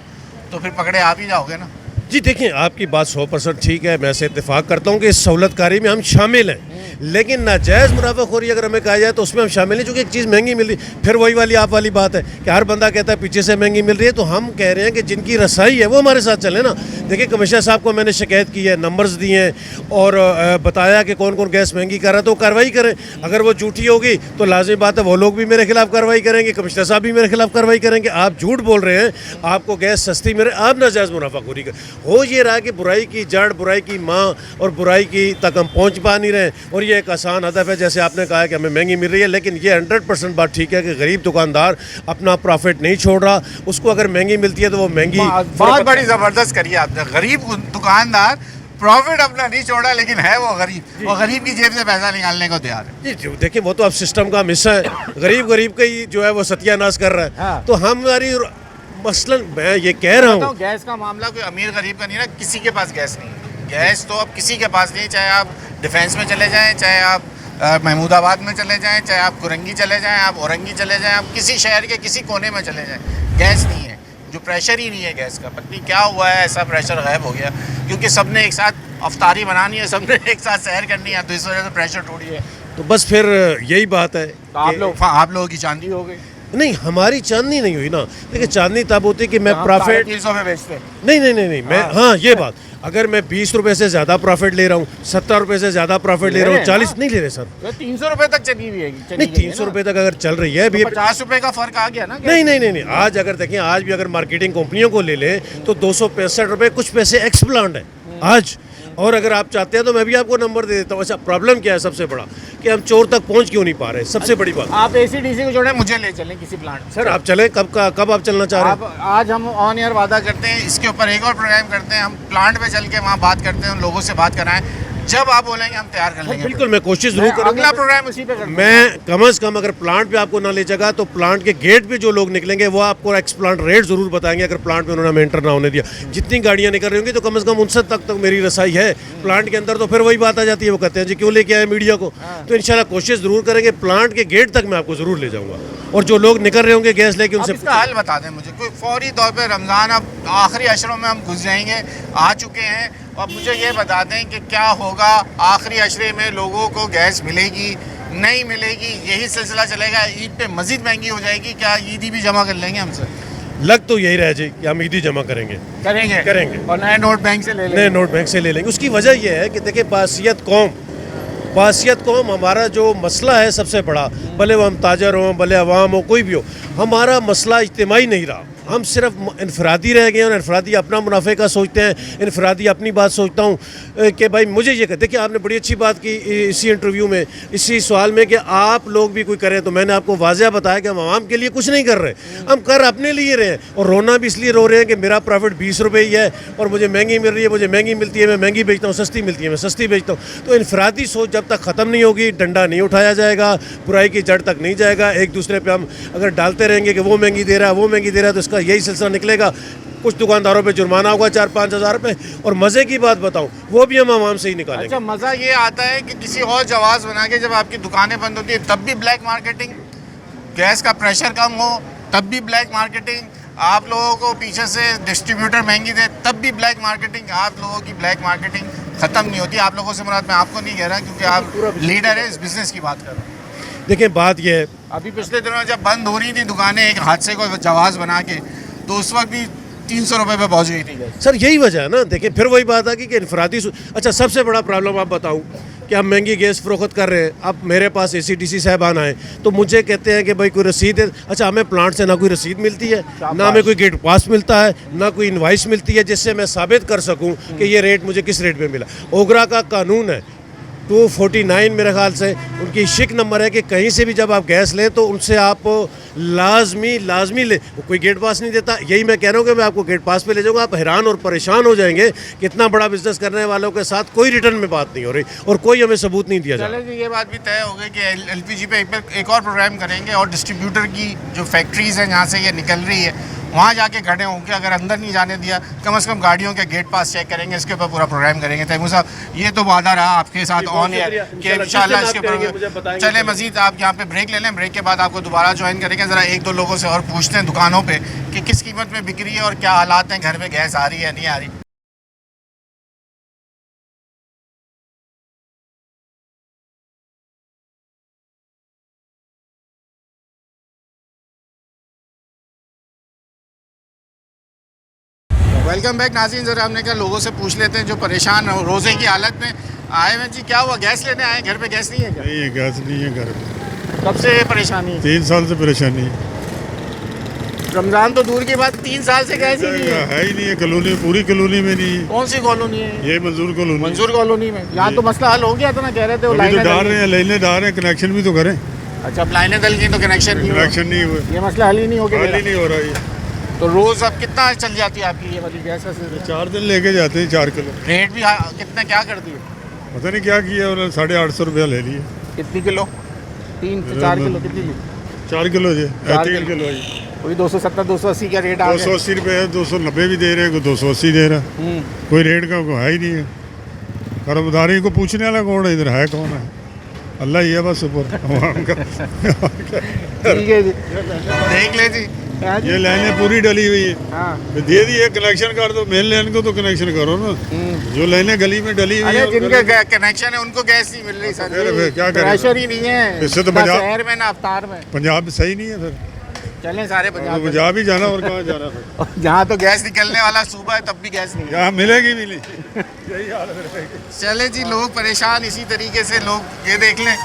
तो फिर पकड़े आप ही जाओगे ना। जी देखिए, आपकी बात 100% ठीक है, मैं से इत्तेफाक करता हूँ कि इस सहूलतकारी में हम शामिल हैं, लेकिन नाजायज़ मुनाफाखोरी अगर हमें कहा जाए तो उसमें हम शामिल नहीं, चूँकि एक चीज़ महंगी मिल रही, फिर वही वाली आप वाली बात है कि हर बंदा कहता है पीछे से महंगी मिल रही है। तो हम कह रहे हैं कि जिनकी रसाई है वो हमारे साथ चले ना। देखिए कमिश्नर साहब को मैंने शिकायत की है, नंबर्स दिए हैं और बताया कि कौन कौन गैस महंगी कर रहा है, तो कार्रवाई करें। अगर वो झूठी होगी तो लाजिमी बात है वो लोग भी मेरे खिलाफ कार्रवाई करेंगे, कमिश्नर साहब भी मेरे खिलाफ कार्रवाई करेंगे। आप झूठ बोल रहे हैं, आपको गैस सस्ती मिल रही है, आप नाजायज़ मुनाफाखोरी कर। हो ये रहा कि बुराई की जड़, बुराई की माँ और बुराई की तक हम पहुँच पा नहीं रहे। और ये एक आसान हदफ है, जैसे आपने कहा कि हमें महंगी मिल रही है, लेकिन ये 100% बात ठीक है कि गरीब दुकानदार अपना प्रॉफिट नहीं छोड़ रहा। उसको अगर महंगी मिलती है तो वो महंगी, बहुत बड़ी ज़बरदस्त करी आपने। गरीब दुकानदार प्रॉफिट अपना नहीं छोड़ा, लेकिन है वो गरीब की जेब से पैसा निकालने को तैयार है। जी देखिए वो तो अब सिस्टम का हिस्सा है, गरीब का ही जो है वो सत्यानाश कर रहा है। हाँ। तो हमारी मसलन मैं ये कह रहा हूँ, गैस का मामला कोई अमीर गरीब का नहीं है, किसी के पास गैस नहीं है। गैस तो अब किसी के पास नहीं, चाहे आप डिफेंस में चले जाएं, चाहे आप महमूदाबाद में चले जाएं, चाहे आप कुरंगी चले जाएं, आप औरंगी चले जाएं, आप किसी शहर के किसी कोने में चले जाएं, गैस नहीं है। जो प्रेशर ही नहीं है गैस का, पता नहीं क्या हुआ है, ऐसा प्रेशर गायब हो गया, क्योंकि सबने एक साथ अफ्तारी बनानी है, सबने एक साथ सैर करनी है, तो इस वजह से प्रेशर टूट गया। तो बस फिर यही बात है तो आप लोगों की चांदी हो गई। नहीं, हमारी चांदनी नहीं हुई ना। देखिए चांदनी तब होती कि मैं प्रॉफिट 300 में बेचते। नहीं मैं हाँ ये बात, अगर मैं 20 रुपए से ज़्यादा प्रॉफिट ले रहा हूँ, 70 रुपए से ज़्यादा प्रॉफिट ले रहा हूँ, 40 नहीं ले रहे सर। 300 रुपए तक चली हुई है। नहीं 300 रुपए तक अगर चल रही है अभी, 50 रुपए का फर्क आ गया ना। नहीं। आज अगर देखें, आज भी अगर मार्केटिंग कंपनियों को ले लें तो 265 रुपए कुछ पैसे एक्स प्लांट है आज। और अगर आप चाहते हैं तो मैं भी आपको नंबर दे देता हूँ। अच्छा प्रॉब्लम क्या है सबसे बड़ा, कि हम चोर तक पहुँच क्यों नहीं पा रहे, सबसे बड़ी बात। आप ACDC को जोड़ें, मुझे ले चलें किसी प्लांट। सर आप चलें, कब आप चलना चाह रहे हैं? आज हम ऑन एयर वादा करते हैं, इसके ऊपर एक और प्रोग्राम करते हैं, हम प्लांट पे चल के वहाँ बात करते हैं, उन लोगों से बात कराएं। जब आप बोलेंगे हम तैयार कर लेंगे। बिल्कुल मैं कोशिश जरूर करूँगा। अगला प्रोग्राम इसी पे करते हैं। मैं कम से कम अगर प्लांट पे आपको ना ले जाएगा तो प्लांट के गेट पे जो लोग निकलेंगे वो आपको एक्स प्लांट रेट जरूर बताएंगे, अगर प्लांट में उन्होंने एंटर ना होने दिया। जितनी गाड़ियाँ निकल रही होंगी तो कम से कम उनसे तक मेरी रसाई है। प्लांट के अंदर तो फिर वही बात आ जाती है, वो कहते हैं जी क्यों लेके आए मीडिया को। तो इंशाल्लाह कोशिश जरूर करेंगे, प्लांट के गेट तक मैं आपको जरूर ले जाऊँगा। और जो लोग निकल रहे होंगे गैस लेके, उनसे इसका हल बता दें मुझे, कोई फौरी तौर पे। रमज़ान अब आखिरी अशरों में हम घुस जाएंगे, आ चुके हैं, और मुझे ये बता दें कि क्या होगा आखिरी अशरे में, लोगों को गैस मिलेगी नहीं मिलेगी, यही सिलसिला चलेगा? ईद पे मज़ीद महंगी हो जाएगी, क्या ईदी भी जमा कर लेंगे हमसे? लग तो यही रह जाए कि हम ईदी जमा करेंगे और नए नोट बैंक से ले लेंगे। नए नोट बैंक से ले लेंगे। उसकी वजह यह है कि देखिए बासियत कौम हमारा जो मसला है सबसे बड़ा, भले वो हम ताजर हों, भले अवाम हो, कोई भी हो, हमारा मसला इज्तिमाई नहीं रहा। हम सिर्फ इनफरादी रह गए और इनफरादी अपना मुनाफे का सोचते हैं, इनफरादी अपनी बात सोचता हूँ कि भाई मुझे ये कहते। देखिए आपने बड़ी अच्छी बात की इसी इंटरव्यू में, इसी सवाल में, कि आप लोग भी कोई करें, तो मैंने आपको वाज़ह बताया कि हम आवाम के लिए कुछ नहीं कर रहे, हम कर अपने लिए रहे हैं। और रोना भी इसलिए रो रहे हैं कि मेरा प्रॉफिट 20 रुपये ही है और मुझे महंगी मिल रही है, मुझे महंगी मिलती है, मैं महंगी बेचता हूँ, सस्ती मिलती है, मैं सस्ती बेचता हूँ। तो इनफरादी सोच जब तक ख़त्म नहीं होगी, डंडा नहीं उठाया जाएगा, बुराई की जड़ तक नहीं जाएगा, एक दूसरे पर हम अगर डालते रहेंगे कि वो महंगी दे रहा है, वो महंगी दे रहा है, तो इसका यही सिलसिला निकलेगा। कुछ दुकानदारों पे जुर्माना होगा 4-5 हज़ार रुपये। और मज़े की बात बताऊं, वो भी हम आवाम से ही निकालेंगे। अच्छा मज़ा ये आता है कि किसी और जवाब बना के जब आपकी दुकानें बंद होती है तब भी ब्लैक मार्केटिंग, गैस का प्रेशर कम हो तब भी ब्लैक मार्केटिंग, आप लोगों को पीछे से डिस्ट्रीब्यूटर महंगी दे तब भी ब्लैक मार्केटिंग। आप लोगों की ब्लैक मार्केटिंग ख़त्म नहीं होती। आप लोगों से मुराद मैं आपको नहीं कह रहा, क्योंकि आप लीडर है, इस बिज़नेस की बात कर रहा हूँ। देखिए बात यह है, अभी पिछले दिनों जब बंद हो रही थी दुकानें एक हादसे को जवाब बना के, तो उस वक्त भी 300 रुपये पे पहुँच गई थी। सर यही वजह है ना। देखिए फिर वही बात आ गई कि इनफरादी। अच्छा सबसे बड़ा प्रॉब्लम आप बताऊं कि हम महंगी गैस फ़रोख्त कर रहे हैं। अब मेरे पास ACDC साहबान आए तो मुझे कहते हैं कि भाई कोई रसीद है। अच्छा हमें प्लांट से ना कोई रसीद मिलती है, ना हमें कोई गेट पास मिलता है, ना कोई इनवाइस मिलती है जिससे मैं साबित कर सकूं कि ये रेट मुझे किस रेट पे मिला। ओगरा का कानून है 249 मेरे ख्याल से उनकी शिक नंबर है कि कहीं से भी जब आप गैस लें तो उनसे आप लाजमी ले, कोई गेट पास नहीं देता। यही मैं कह रहा हूँ कि मैं आपको गेट पास पे ले जाऊँगा, आप हैरान और परेशान हो जाएंगे कि इतना बड़ा बिजनेस करने वालों के साथ कोई रिटर्न में बात नहीं हो रही और कोई हमें सबूत नहीं दिया जा रहा। ये बात भी तय हो गई कि LPG पे एक और प्रोग्राम करेंगे, और डिस्ट्रीब्यूटर की जो फैक्ट्रीज़ हैं जहाँ से ये निकल रही है वहाँ जाके खड़े होंगे, अगर अंदर नहीं जाने दिया कम से कम गाड़ियों के गेट पास चेक करेंगे, इसके ऊपर पूरा प्रोग्राम करेंगे। तैमूर साहब ये तो वादा रहा आपके साथ ऑन एयर कि इंशाल्लाह इसके ऊपर चले। मजीद आप यहाँ पे ब्रेक ले लें, ब्रेक के बाद आपको दोबारा ज्वाइन करेंगे। ज़रा 1-2 लोगों से और पूछते हैं दुकानों पे कि किस कीमत में बिक रही है और क्या हालात हैं, घर में गैस आ रही है नहीं आ रही। वेलकम बैक नाज़रीन। ज़रा हमने कहा लोगों से पूछ लेते हैं जो परेशान हो रोज़े की हालत में आए हैं। जी क्या हुआ, गैस लेने आए, घर पे गैस नहीं है क्या? नहीं है, गैस नहीं है घर में। कब से परेशानी है? 3 साल से परेशानी है। रमज़ान तो दूर की बात, 3 साल से गैस ही नहीं है। है ही नहीं है, कॉलोनी पूरी कॉलोनी में नहीं है। कौन सी कॉलोनी है? ये मंजूर कॉलोनी। मंजूर कॉलोनी में। यहाँ तो मसला हल हो गया था ना, कह रहे थे वो अभी तो लाइनें डाल रहे हैं, लाइनें डाल रहे हैं, कनेक्शन भी तो करें। अच्छा, अब लाइनें डल गई तो कनेक्शन नहीं हुआ, ये मसला हल ही नहीं हो गया। हल ही नहीं हो रहा है। तो रोज़ अब कितना चल जाती है आपकी ये वाली गैस? 4 दिन लेके जाते हैं 4 किलो। रेट भी कितना क्या करती है? पता नहीं क्या किया, उन्होंने 850 रुपया ले लिए। कितनी किलो? 3 से 4 किलो कितनी ली? 4 किलो जी, 3 किलो। कोई 270 280 का रेट आ गया। 280 रुपये है, 290 भी दे रहे हैं, कोई 280 दे रहा है। कोई रेट का कोई है ही नहीं है। कर्मचारी को पूछने वाला कौन है, इधर है कौन है? अल्लाह ही है बस ऊपर। ठीक है जी, देख ले जी। ये लाइनें पूरी डली हुई है। हाँ। दे दिए, कनेक्शन कर दो, मेन लाइन को तो कनेक्शन करो ना। जो लाइनें गली में डली हुई है, जिनका कनेक्शन है उनको गैस नहीं मिल रही सर। क्या करें? प्रेशर ही नहीं है इससे तो शहर में ना अवतार में। पंजाब सही नहीं है फिर। चलें सारे पंजाब ही जाना, और कहाँ जाना फिर? जहाँ तो गैस निकलने वाला सूबा है तब भी गैस नहीं है। यहाँ मिलेगी भी नहीं। यही हाल है। चले जी, लोग परेशान इसी तरीके से। लोग ये देख लें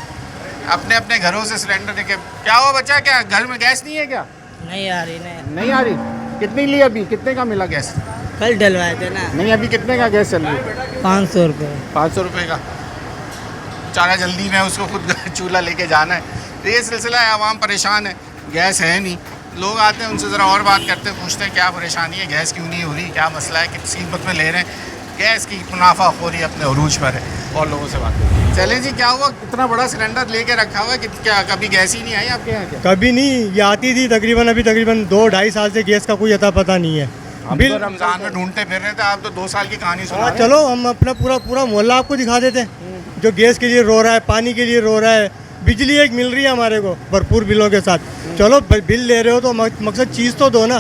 अपने अपने घरों से सिलेंडर लेके। क्या हुआ बच्चा, क्या घर में गैस नहीं है क्या? नहीं आ रही, नहीं आ रही। कितनी ली अभी, कितने का मिला गैस? कल डलवाए थे ना। नहीं, अभी कितने का गैस चल रही है? 500 रुपये। 500 रुपये का। बेचारा जल्दी में उसको खुद चूल्हा लेके जाना है। तो ये सिलसिला है, आवाम परेशान है, गैस है नहीं। लोग आते हैं, उनसे ज़रा और बात करते हैं, पूछते हैं क्या परेशानी है, गैस क्यों नहीं हो रही, क्या मसला है, किस कीमत में ले रहे हैं। गैस की मुनाफाखोरी अपने अरूज पर है। और लोगों से बात करें। चलें जी, क्या हुआ, इतना बड़ा सिलेंडर लेके रखा हुआ है कि क्या कभी गैस ही नहीं आई आपके यहाँ? क्या कभी नहीं, ये आती थी तकरीबन, अभी तकरीबन 2-2.5 साल से गैस का कोई अता पता नहीं है। हम तो रमज़ान में ढूंढते फिर रहे थे, आप तो 2 साल की कहानी सुना रहे हैं। चलो हम अपना पूरा मोहल्ला आपको दिखा देते हैं जो गैस के लिए रो रहा है, पानी के लिए रो रहा है। बिजली एक मिल रही है हमारे को भरपूर बिलों के साथ। चलो बिल ले रहे हो तो मकसद चीज़ तो दो ना।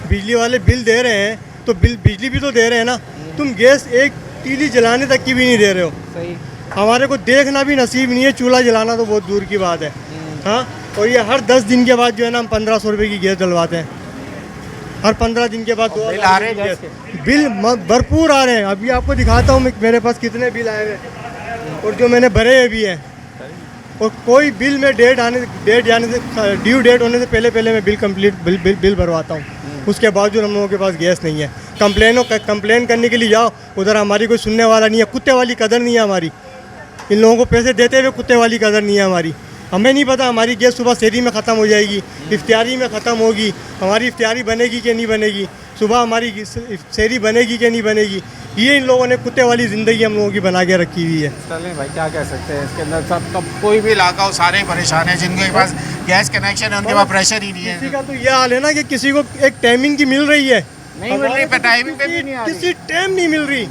बिजली वाले बिल दे रहे हैं तो बिजली भी तो दे रहे हैं ना। तुम गैस एक तीली जलाने तक की भी नहीं दे रहे हो। सही। हमारे को देखना भी नसीब नहीं है, चूल्हा जलाना तो बहुत दूर की बात है। हाँ, और ये हर 10 दिन के बाद जो है ना, हम 1500 रुपये की गैस डलवाते हैं। हर 15 दिन के बाद बिल आ रहे हैं, बिल भरपूर आ रहे हैं। अभी आपको दिखाता हूँ मेरे पास कितने बिल आए हैं और जो मैंने भरे हुए भी हैं। और कोई बिल में डेट जाने से, ड्यू डेट होने से पहले मैं बिल भरवाता हूँ। उसके बावजूद हम लोगों के पास गैस नहीं है। कंप्लेन करने के लिए जाओ, उधर हमारी कोई सुनने वाला नहीं है। कुत्ते वाली कदर नहीं है हमारी। इन लोगों को पैसे देते हुए कुत्ते वाली कदर नहीं है हमारी। हमें नहीं पता हमारी गैस सुबह शहरी में ख़त्म हो जाएगी, इफ्तियारी में ख़त्म होगी, हमारी इफ्तियारी बनेगी कि नहीं बनेगी, सुबह हमारी शहरी बनेगी कि नहीं बनेगी। ये इन लोगों ने कुत्ते वाली ज़िंदगी हम लोगों की बना के रखी हुई है। चलें भाई, क्या कह सकते हैं इसके अंदर। सब कब कोई भी इलाका हो, सारे परेशान हैं। जिनके पास गैस कनेक्शन है उनके पास प्रेशर ही नहीं है। किसी का तो ये हाल है ना कि किसी को एक टाइमिंग की मिल रही है, नहीं मिल रही, टाइमिंग पे भी नहीं आ रही। किसी टाइम नहीं मिल रही।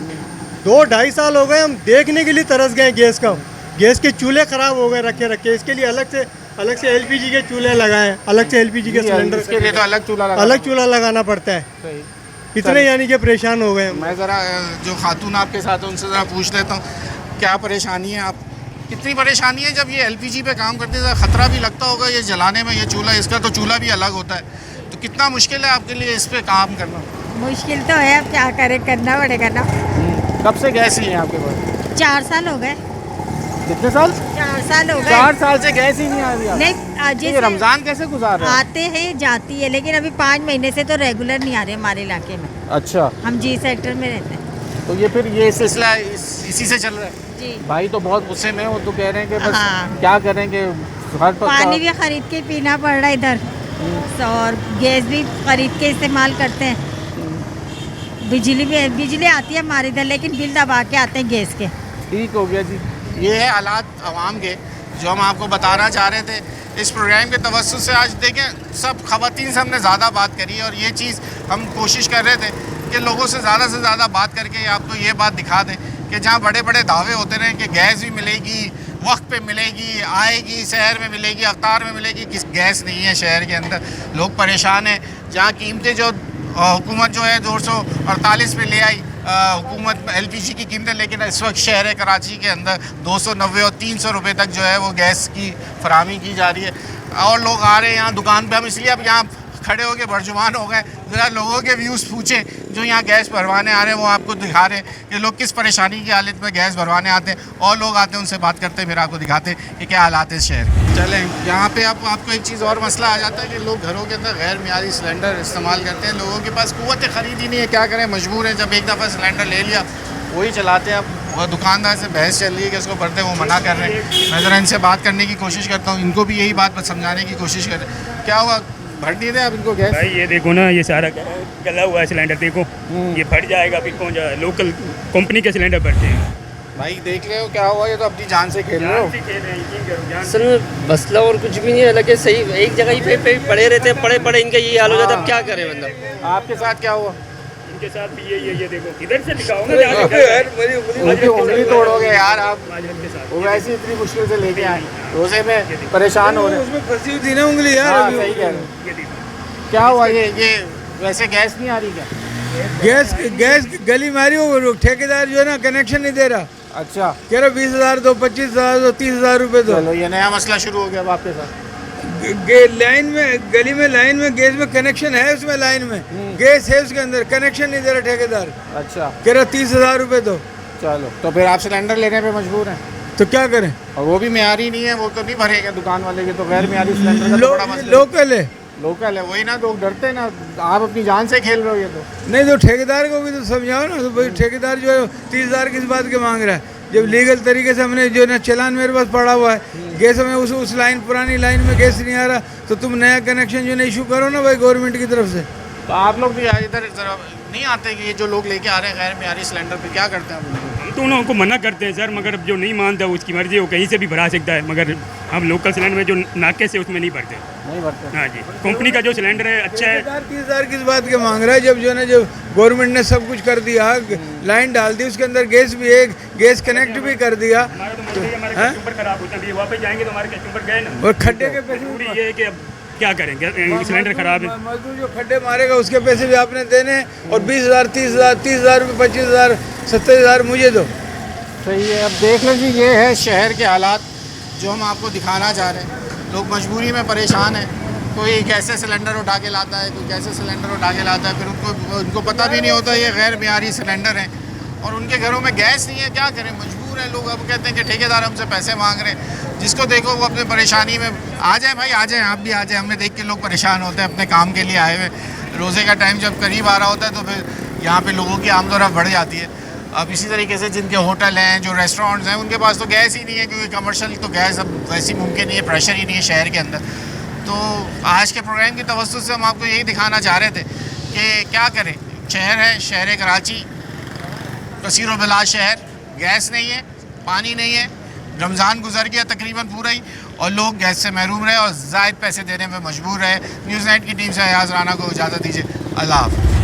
2-2.5 साल हो गए, हम देखने के लिए तरस गए गैस का। गैस के चूल्हे ख़राब हो गए रखे। इसके लिए अलग से एलपीजी के चूल्हे लगाए, अलग से एलपीजी के सिलेंडर, इसके लिए तो अलग चूल्हा लगाना पड़ता है। इतने यानी कि परेशान हो गए। मैं ज़रा जो खातून आपके साथ है उनसे ज़रा पूछ लेता हूँ, क्या परेशानी है, आप कितनी परेशानी है? जब ये एलपीजी पे काम करते हैं ख़तरा भी लगता होगा ये जलाने में। ये चूल्हा, इसका तो चूल्हा भी अलग होता है, तो कितना मुश्किल है आपके लिए इस पे काम करना? मुश्किल तो है, अब क्या करें, करना पड़ेगा ना। कब से गैस ही है आपके पास? 4 साल हो गए। कितने साल? 4 साल हो गए। 4 साल से गैस ही नहीं आ रही। नहीं, ये रमज़ान कैसे गुजार रहे हैं? आते हैं जाती है, लेकिन अभी 5 महीने से तो रेगुलर नहीं आ रहे हमारे इलाके में। अच्छा, हम जी सेक्टर में रहते हैं। तो ये फिर ये सिलसिला इसी से चल रहा है जी। भाई तो बहुत गुस्से में, वो तो कह रहे हैं कि बस क्या करेंगे, हर पानी भी खरीद के पीना पड़ रहा है इधर, और गैस भी खरीद के इस्तेमाल करते हैं। बिजली आती है हमारे इधर, लेकिन बिल दबा के आते हैं गैस के। ठीक हो गया जी। ये है हालात आवाम के जो हम आपको बताना चाह रहे थे इस प्रोग्राम के तवज्जुह से। आज देखें, सब ख़वातीन से हमने ज़्यादा बात करी है, और ये चीज़ हम कोशिश कर रहे थे कि लोगों से ज़्यादा बात करके आपको ये बात दिखा दें कि जहाँ बड़े बड़े दावे होते रहे कि गैस भी मिलेगी, वक्त पे मिलेगी, आएगी, शहर में मिलेगी, अवतार में मिलेगी, किस गैस नहीं है शहर के अंदर। लोग परेशान हैं। जहाँ कीमतें जो हुकूमत जो है 248 पे ले आई हुकूमत एलपीजी की कीमतें, लेकिन इस वक्त शहर कराची के अंदर 290 और 300 रुपये तक जो है वो गैस की फराहमी की जा रही है। और लोग आ रहे हैं यहाँ दुकान पे। हम इसलिए अब यहाँ खड़े होके बरजुबान हो गए। ज़रा लोगों के व्यूज़ पूछे जो यहाँ गैस भरवाने आ रहे हैं, वो आपको दिखा रहे हैं कि लोग किस परेशानी की हालत में गैस भरवाने आते हैं, और लोग आते हैं उनसे बात करते हैं, फिर आपको दिखाते हैं कि क्या हालात है शहर के। चलें, यहाँ पे आपको एक चीज़ और मसला आ जाता है कि लोग घरों के अंदर गैर मियारी सिलेंडर इस्तेमाल करते हैं। लोगों के पास क़ुव्वत ख़रीद ही नहीं है, क्या करें, मजबूर हैं। जब एक दफ़ा सिलेंडर ले लिया वही चलाते हैं। अब वो दुकानदार से बहस चल रही है कि इसको भरते, वो मना कर रहे हैं। मैं ज़रा इनसे बात करने की कोशिश करता हूँ, इनको भी यही बात समझाने की कोशिश कर रहे हैं। क्या हुआ, भर नहीं दे आप इनको गैस? भाई ये देखो ना, ये सारा गला हुआ है सिलेंडर, देखो ये फट जाएगा। फिर कौन जा, लोकल कंपनी के सिलेंडर भरते हैं। भाई देख रहे हो क्या हुआ, ये तो अपनी जान से खेल रहे हो। सर मसला और कुछ भी नहीं है, लगे सही एक जगह ही पे पड़े रहते हैं, पड़े पड़े इनका यही हाल हो जाता है। अब क्या करें मतलब। आपके साथ क्या हुआ? इनके साथ भी ये देखो, इधर से दिखाओ ना, उंगली तोड़ोगे यार आप। वो वैसे इतनी मुश्किल से लेके आए, रोजे में परेशान हो रहे हैं। उसमें फंसी हुई थी ना उंगली यार। हाँ, सही कह रहे हैं। क्या हुआ, ये वैसे गैस नहीं आ रही क्या? गैस गली मारी हो, ठेकेदार जो है ना कनेक्शन नहीं दे रहा। अच्छा, कह रहा 20,000 दो, 25,000 दो, 30,000 रुपये दो। चलो, ये नया मसला शुरू हो गया अब आपके साथ। लाइन में, गली में लाइन में गैस में कनेक्शन है, उसमें लाइन में गैस है, उसके अंदर कनेक्शन नहीं दे रहा ठेकेदार। अच्छा, कह रहा 30,000 रुपये दो। चलो, तो फिर आप सिलेंडर लेने पे मजबूर हैं, तो क्या करें। और वो भी मियारी नहीं है, वो तो नहीं भरेगा दुकान वाले के, तो गैर मियारी सिलेंडर का बड़ा मसला। लोकल है, लोकल है, वही ना, लोग डरते हैं ना। आप अपनी जान से खेल रहे हो ये तो। नहीं तो ठेकेदार को भी तो समझाओ ना। तो भाई ठेकेदार जो है 30,000 किस बात के मांग रहा है, जब लीगल तरीके से हमने जो ना चलान मेरे पास पड़ा हुआ है, गैस हमें उस लाइन, पुरानी लाइन में गैस नहीं आ रहा, तो तुम नया कनेक्शन जो ना इशू करो ना भाई गवर्नमेंट की तरफ से। तो आप लोग भी इधर जरा नहीं आते कि ये जो लोग लेके आ रहे हैं गैर मियारी सिलेंडर, पे क्या करते हैं आप? हम तो उनको मना करते हैं सर, मगर जो नहीं मानता उसकी मर्जी, वो कहीं से भी भरा सकता है। मगर हम लोकल सिलेंडर में जो नाके से उसमें नहीं भरते। नहीं भरते? हाँ जी, कंपनी का जो सिलेंडर है अच्छा है। 30,000 किस बात के मांग रहा है, जब जो है ना, जब गवर्नमेंट ने सब कुछ कर दिया, लाइन डाल दी, उसके अंदर गैस भी है, गैस कनेक्ट भी कर दिया। हमारे कस्टमर खराब होता है, वापस जाएंगे तो हमारे कस्टमर गए ना। और खड्डे के पैसे, ये है कि अब क्या करेंगे, सिलेंडर खराब है। मजदूर जो खड्डे मारेगा उसके पैसे भी आपने देने, और 20,000, 30,000, 30,000 रुपये, 25,000, 70,000 मुझे दो। सही है। अब देख लो जी, ये है शहर के हालात जो हम आपको दिखाना चाह रहे हैं। लोग मजबूरी में परेशान हैं। कोई कैसे सिलेंडर उठा के लाता है, कोई कैसे सिलेंडर उठा के लाता है, फिर उनको पता भी नहीं होता ये गैर मियारी सिलेंडर हैं, और उनके घरों में गैस नहीं है। क्या करें, मजबूर है लोग। अब कहते हैं कि ठेकेदार हमसे पैसे मांग रहे हैं। जिसको देखो वो अपनी परेशानी में आ जाए, भाई आ जाए, आप भी आ जाए। हमें देख के लोग परेशान होते हैं अपने काम के लिए आए हुए। रोज़े का टाइम जब करीब आ रहा होता है तो फिर यहाँ पे लोगों की आमदोरफ्त बढ़ जाती है। अब इसी तरीके से जिनके होटल हैं, जो रेस्टोरेंट्स हैं, उनके पास तो गैस ही नहीं है, क्योंकि कमर्शियल तो गैस अब वैसी मुमकिन नहीं है, प्रेशर ही नहीं है शहर के अंदर। तो आज के प्रोग्राम की तवज्जो से हम आपको यही दिखाना चाह रहे थे कि क्या करें। शहर है, शहर कराची, कसीर बिलाद शहर, गैस नहीं है, पानी नहीं है, रमज़ान गुजर गया तकरीबन पूरा ही, और लोग गैस से महरूम रहे और ज़ायद पैसे देने में मजबूर रहे। न्यूज़ 9 की टीम से अयाज़ राना को इजाज़त दीजिए। अल्लाह हाफ़िज़।